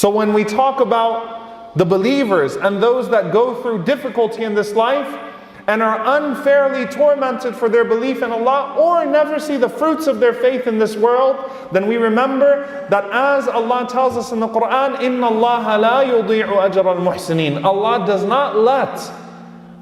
So when we talk about the believers and those that go through difficulty in this life and are unfairly tormented for their belief in Allah, or never see the fruits of their faith in this world, then we remember that as Allah tells us in the Quran, إِنَّ اللَّهَ لَا يُضِيعُ أَجْرَ الْمُحْسِنِينَ. Allah does not let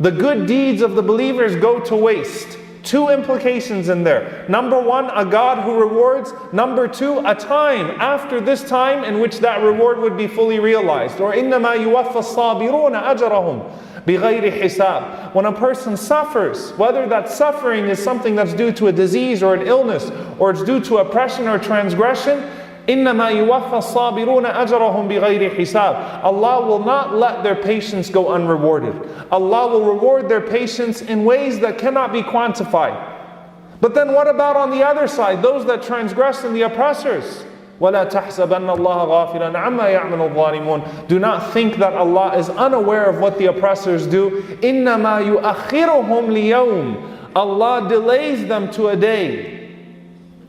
the good deeds of the believers go to waste. Two implications in there. Number one, a God who rewards. Number two, a time after this time in which that reward would be fully realized. Or إِنَّمَا يُوَفَّى الصَّابِرُونَ أَجْرَهُمْ بِغَيْرِ حِسَابٍ. When a person suffers, whether that suffering is something that's due to a disease or an illness, or it's due to oppression or transgression, إِنَّمَا يُوَفَّى الصَّابِرُونَ أَجْرَهُمْ بِغَيْرِ حِسَابٍ. Allah will not let their patience go unrewarded. Allah will reward their patience in ways that cannot be quantified. But then what about on the other side, those that transgress and the oppressors? وَلَا تَحْسَبَنَّ اللَّهَ غَافِلًا عَمَّا يَعْمَلُ الظَّالِمُونَ. Do not think that Allah is unaware of what the oppressors do. إِنَّمَا يُؤَخِّرُهُمْ لِيَوْمٍ. Allah delays them to a day.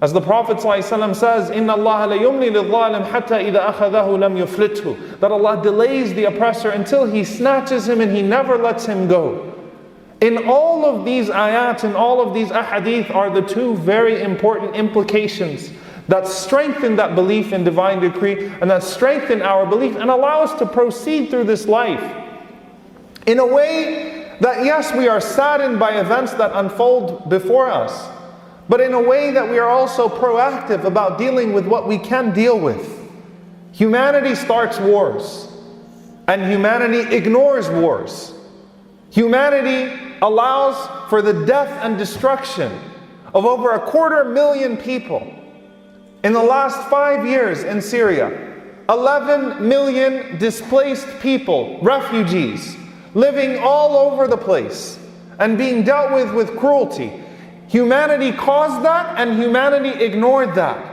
As the Prophet ﷺ says, إِنَّ اللَّهَ لَيُمْلِي لِلظَّالِمِ حَتَّى إِذَا أَخَذَهُ لَمْ يُفْلِتْهُ. That Allah delays the oppressor until He snatches him and He never lets him go. In all of these ayat, in all of these ahadith, are the two very important implications that strengthen that belief in divine decree, and that strengthen our belief and allow us to proceed through this life in a way that, yes, we are saddened by events that unfold before us, but in a way that we are also proactive about dealing with what we can deal with. Humanity starts wars, and humanity ignores wars. Humanity allows for the death and destruction of over 250,000 people. In the last 5 years in Syria, 11 million displaced people, refugees, living all over the place and being dealt with cruelty. Humanity caused that, and humanity ignored that.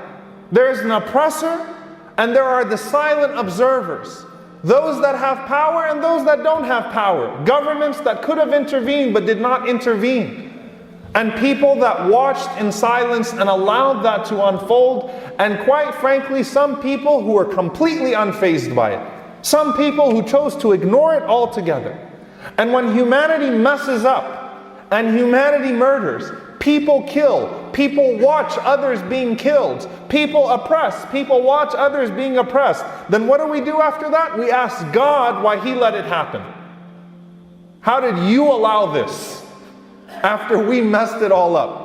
There is an oppressor, and there are the silent observers. Those that have power and those that don't have power. Governments that could have intervened but did not intervene. And people that watched in silence and allowed that to unfold. And quite frankly, some people who were completely unfazed by it. Some people who chose to ignore it altogether. And when humanity messes up and humanity murders, people kill, people watch others being killed, people oppress, people watch others being oppressed, then what do we do after that? We ask God why He let it happen. How did you allow this? After we messed it all up,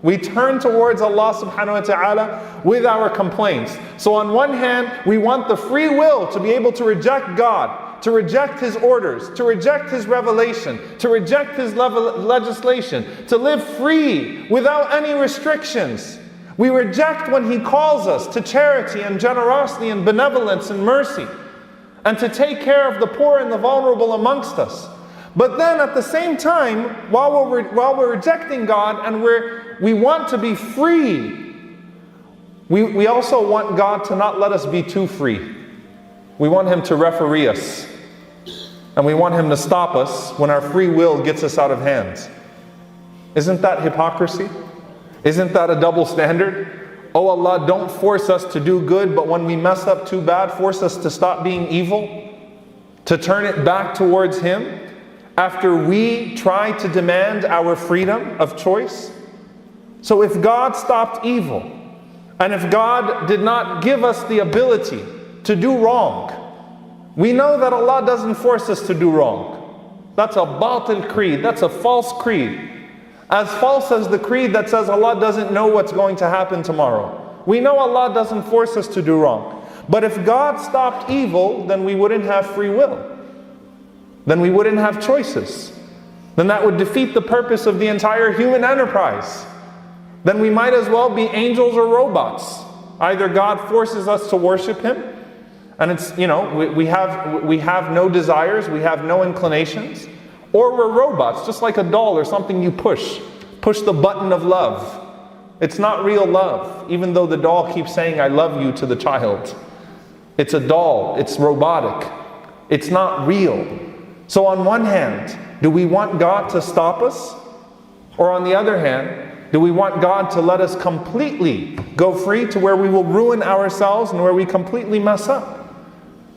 we turn towards Allah subhanahu wa ta'ala with our complaints. So on one hand, we want the free will to be able to reject God, to reject His orders, to reject His revelation, to reject His legislation, to live free without any restrictions. We reject when He calls us to charity and generosity and benevolence and mercy, and to take care of the poor and the vulnerable amongst us. But then at the same time, while we're rejecting God and we want to be free, we also want God to not let us be too free. We want Him to referee us. And we want Him to stop us when our free will gets us out of hand. Isn't that hypocrisy? Isn't that a double standard? Oh Allah, don't force us to do good, but when we mess up too bad, force us to stop being evil, to turn it back towards Him after we try to demand our freedom of choice. So if God stopped evil, and if God did not give us the ability to do wrong, we know that Allah doesn't force us to do wrong. That's a batil creed, that's a false creed. As false as the creed that says Allah doesn't know what's going to happen tomorrow. We know Allah doesn't force us to do wrong. But if God stopped evil, then we wouldn't have free will. Then we wouldn't have choices. Then that would defeat the purpose of the entire human enterprise. Then we might as well be angels or robots. Either God forces us to worship Him, and it's, we have no desires, we have no inclinations, or we're robots, just like a doll or something you push the button of love. It's not real love, even though the doll keeps saying I love you to the child. It's a doll, it's robotic, it's not real. So on one hand, do we want God to stop us? Or on the other hand, do we want God to let us completely go free to where we will ruin ourselves and where we completely mess up?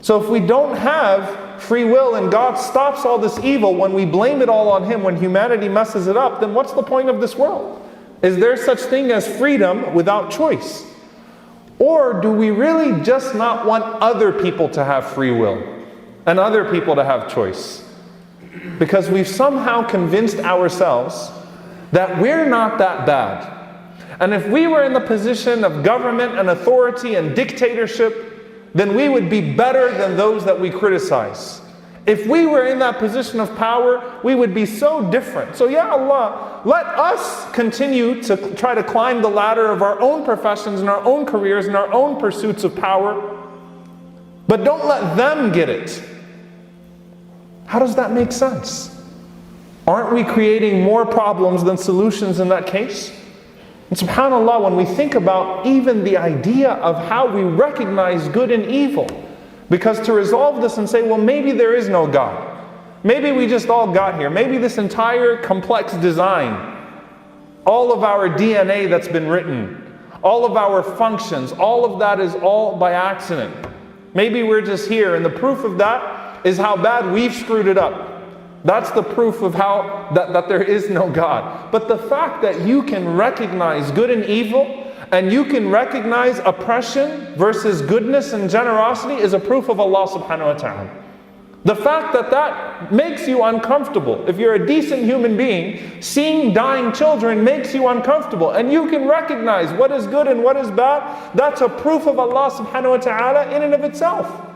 So if we don't have free will and God stops all this evil when we blame it all on Him, when humanity messes it up, then what's the point of this world? Is there such thing as freedom without choice? Or do we really just not want other people to have free will and other people to have choice? Because we've somehow convinced ourselves that we're not that bad. And if we were in the position of government and authority and dictatorship, then we would be better than those that we criticize. If we were in that position of power, we would be so different. So ya Allah, let us continue to try to climb the ladder of our own professions and our own careers and our own pursuits of power. But don't let them get it. How does that make sense? Aren't we creating more problems than solutions in that case? And subhanAllah, when we think about even the idea of how we recognize good and evil, because to resolve this and say, well, maybe there is no God. Maybe we just all got here. Maybe this entire complex design, all of our DNA that's been written, all of our functions, all of that is all by accident. Maybe we're just here, and the proof of that is how bad we've screwed it up. That's the proof of how that there is no God. But the fact that you can recognize good and evil, and you can recognize oppression versus goodness and generosity, is a proof of Allah subhanahu wa ta'ala. The fact that that makes you uncomfortable, if you're a decent human being, seeing dying children makes you uncomfortable, and you can recognize what is good and what is bad, that's a proof of Allah subhanahu wa ta'ala in and of itself.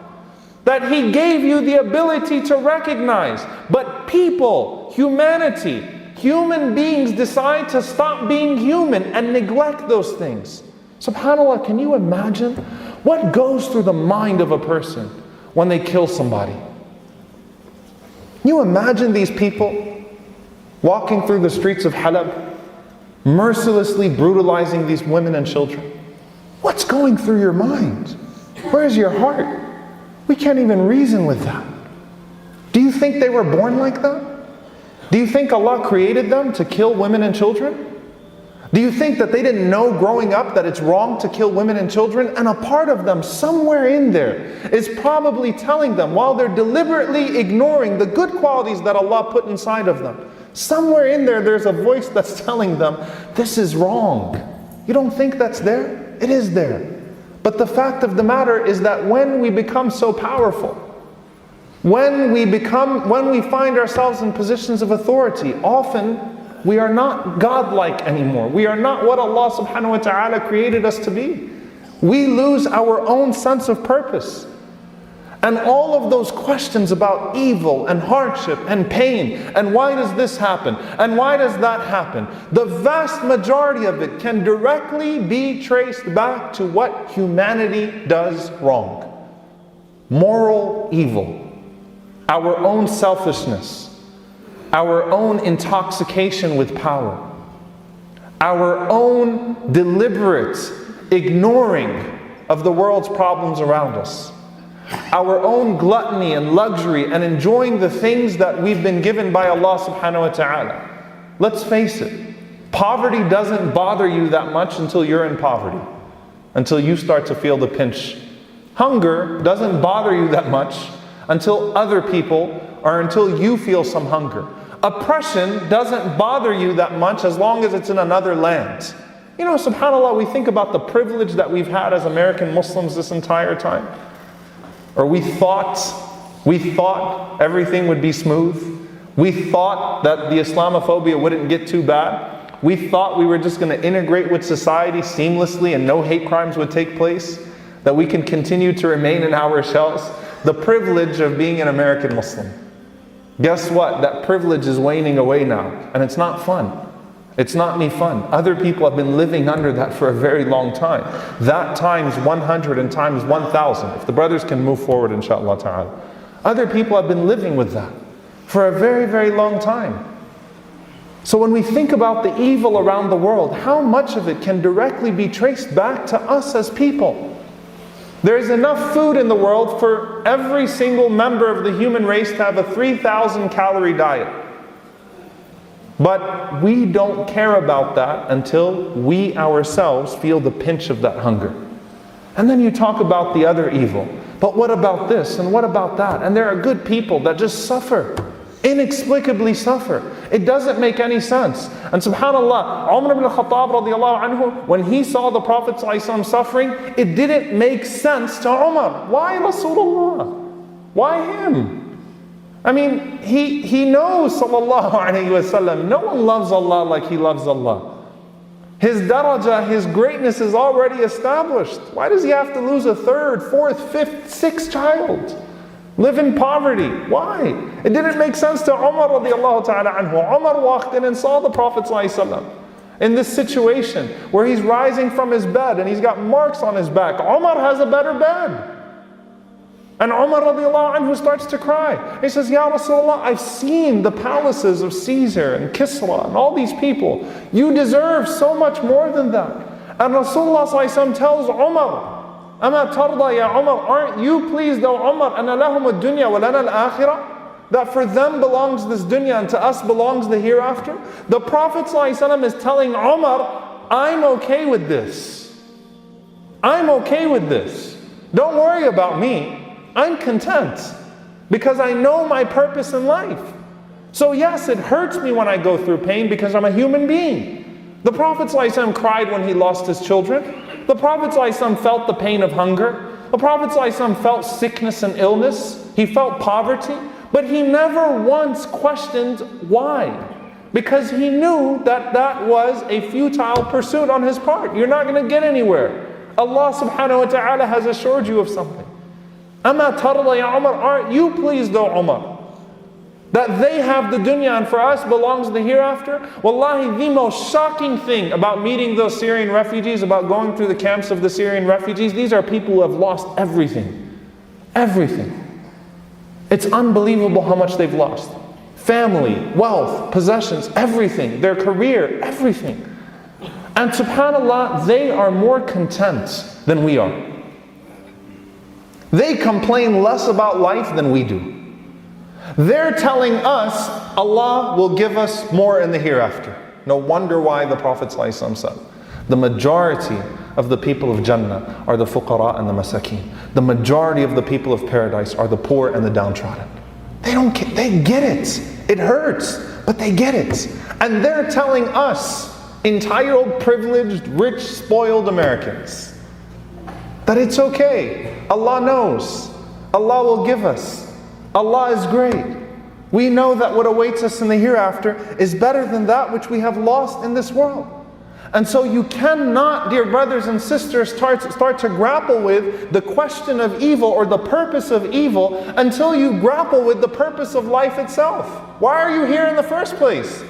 That He gave you the ability to recognize. But people, humanity, human beings decide to stop being human and neglect those things. SubhanAllah, can you imagine what goes through the mind of a person when they kill somebody? Can you imagine these people walking through the streets of Halab, mercilessly brutalizing these women and children? What's going through your mind? Where's your heart? We can't even reason with that. Do you think they were born like that? Do you think Allah created them to kill women and children? Do you think that they didn't know growing up that it's wrong to kill women and children? And a part of them, somewhere in there, is probably telling them, while they're deliberately ignoring the good qualities that Allah put inside of them, somewhere in there, there's a voice that's telling them, this is wrong. You don't think that's there? It is there. But the fact of the matter is that when we become so powerful, when we find ourselves in positions of authority, often we are not godlike anymore. We are not what Allah subhanahu wa ta'ala created us to be. We lose our own sense of purpose. And all of those questions about evil and hardship and pain, and why does this happen, and why does that happen, the vast majority of it can directly be traced back to what humanity does wrong. Moral evil, our own selfishness, our own intoxication with power, our own deliberate ignoring of the world's problems around us, our own gluttony and luxury and enjoying the things that we've been given by Allah subhanahu wa ta'ala. Let's face it, poverty doesn't bother you that much until you're in poverty, until you start to feel the pinch. Hunger doesn't bother you that much until other people, or until you feel some hunger. Oppression doesn't bother you that much as long as it's in another land. You know, subhanAllah, we think about the privilege that we've had as American Muslims this entire time. Or we thought everything would be smooth. We thought that the Islamophobia wouldn't get too bad. We thought we were just going to integrate with society seamlessly and no hate crimes would take place. That we can continue to remain in our shells. The privilege of being an American Muslim. Guess what? That privilege is waning away now. And it's not fun. It's not any fun. Other people have been living under that for a very long time. That times 100 and times 1,000. If the brothers can move forward, inshallah ta'ala. Other people have been living with that for a very, very long time. So when we think about the evil around the world, how much of it can directly be traced back to us as people? There is enough food in the world for every single member of the human race to have a 3,000 calorie diet. But we don't care about that until we ourselves feel the pinch of that hunger. And then you talk about the other evil. But what about this and what about that? And there are good people that just suffer, inexplicably suffer. It doesn't make any sense. And subhanAllah, Umar ibn Khattab radiallahu anhu, when he saw the Prophet ﷺ suffering, it didn't make sense to Umar. Why Rasulullah? Why him? I mean, he knows sallallahu alayhi wasallam, no one loves Allah like he loves Allah. His darajah, his greatness is already established. Why does he have to lose a third, fourth, fifth, sixth child? Live in poverty. Why? It didn't make sense to Umar radiallahu ta'ala anhu. Umar walked in and saw the Prophet ﷺ in this situation where he's rising from his bed and he's got marks on his back. Umar has a better bed. And Umar radiallahu anhu starts to cry. He says, Ya Rasulullah, I've seen the palaces of Caesar and Kisra and all these people. You deserve so much more than that. And Rasulullah ﷺ tells Umar, Ama tarda ya Umar, aren't you pleased, O Umar, anna lahum ad-dunya wa lana al-akhirah? That for them belongs this dunya and to us belongs the hereafter? The Prophet ﷺ is telling Umar, I'm okay with this. I'm okay with this. Don't worry about me. I'm content because I know my purpose in life. So yes, it hurts me when I go through pain because I'm a human being. The Prophet ﷺ cried when he lost his children. The Prophet ﷺ felt the pain of hunger. The Prophet ﷺ felt sickness and illness. He felt poverty. But he never once questioned why. Because he knew that that was a futile pursuit on his part. You're not going to get anywhere. Allah subhanahu wa ta'ala has assured you of something. Ama tarda ya Umar, aren't you pleased, O Umar, that they have the dunya and for us belongs the hereafter? Wallahi, the most shocking thing about meeting those Syrian refugees, about going through the camps of the Syrian refugees, these are people who have lost everything. Everything. It's unbelievable how much they've lost. Family, wealth, possessions, everything. Their career, everything. And subhanAllah, they are more content than we are. They complain less about life than we do. They're telling us Allah will give us more in the hereafter. No wonder why the Prophet ﷺ said, the majority of the people of Jannah are the fuqara and the masakin. The majority of the people of paradise are the poor and the downtrodden. They get it. It hurts, but they get it. And they're telling us, entitled, privileged, rich, spoiled Americans, that it's okay. Allah knows. Allah will give us. Allah is great. We know that what awaits us in the hereafter is better than that which we have lost in this world. And so you cannot, dear brothers and sisters, start to grapple with the question of evil or the purpose of evil until you grapple with the purpose of life itself. Why are you here in the first place?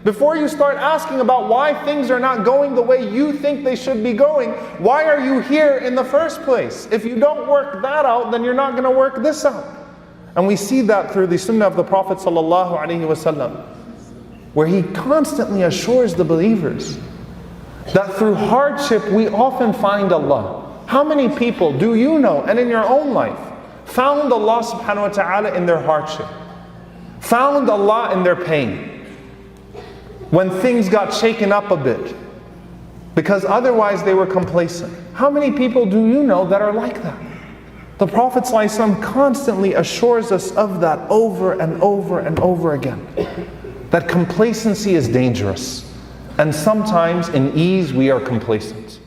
Before you start asking about why things are not going the way you think they should be going, why are you here in the first place? If you don't work that out, then you're not going to work this out. And we see that through the sunnah of the Prophet ﷺ, where he constantly assures the believers that through hardship we often find Allah. How many people do you know, and in your own life, found Allah subhanahu wa ta'ala in their hardship? Found Allah in their pain? When things got shaken up a bit, because otherwise they were complacent. How many people do you know that are like that? The Prophet ﷺ constantly assures us of that over and over and over again. That complacency is dangerous. And sometimes in ease we are complacent.